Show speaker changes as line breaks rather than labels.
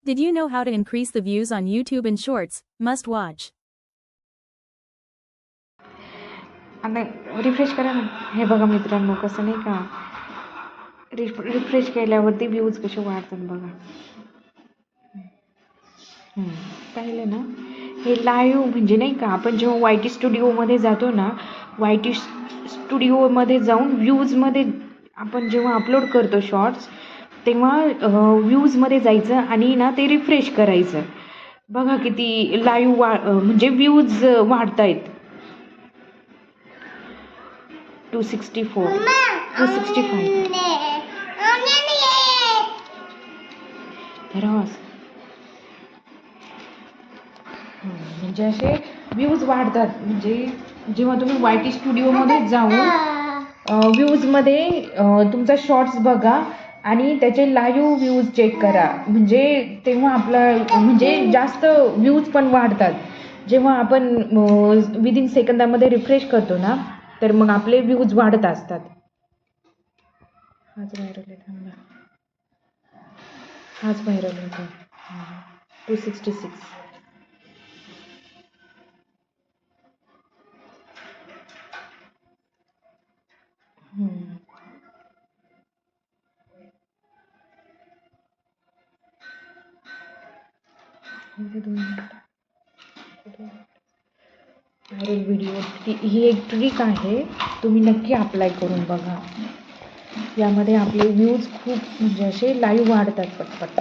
Did you know how to increase the views on YouTube and Shorts? Must watch.
आता refresh करा ना. हे बघा मित्रांनो, कसं नाही का रिफ्रेश केल्यावरती व्ह्यूज कसे वाढतात बघा. पाहिलं ना, हे लाईव्ह म्हणजे नाही का, आपण जेव्हा YT स्टुडिओमध्ये जातो ना, YT स्टुडिओमध्ये जाऊन व्ह्यूजमध्ये आपण जेव्हा अपलोड करतो शॉर्ट्स, तेव्हा व्ह्यूजमध्ये जायचं आणि ना ते रिफ्रेश करायचं. बघा किती लाईव्ह म्हणजे व्ह्यूज वाढत आहेत. 264 265 म्हणजे असे व्ह्यूज वाढतात. म्हणजे जेव्हा तुम्ही YT स्टुडिओमध्ये जाऊन व्ह्यूजमध्ये तुमचा शॉर्ट्स बघा आणि त्याचे लाईव्ह व्ह्यूज चेक करा, म्हणजे तेव्हा आपलं म्हणजे जास्त व्ह्यूज पण वाढतात. जेव्हा आपण विदिन सेकंदामध्ये रिफ्रेश करतो ना, तर मग आपले व्ह्यूज वाढत असतात. हाच व्हायरल आहे, थांबा. हाच व्हायरल होतो. 266. व्हायरल व्हिडिओ ही एक ट्रिक आहे, तुम्ही नक्की अप्लाय करून बघा. यामध्ये आपले व्ह्यूज खूप म्हणजे असे लाईव्ह वाढतात पटपट.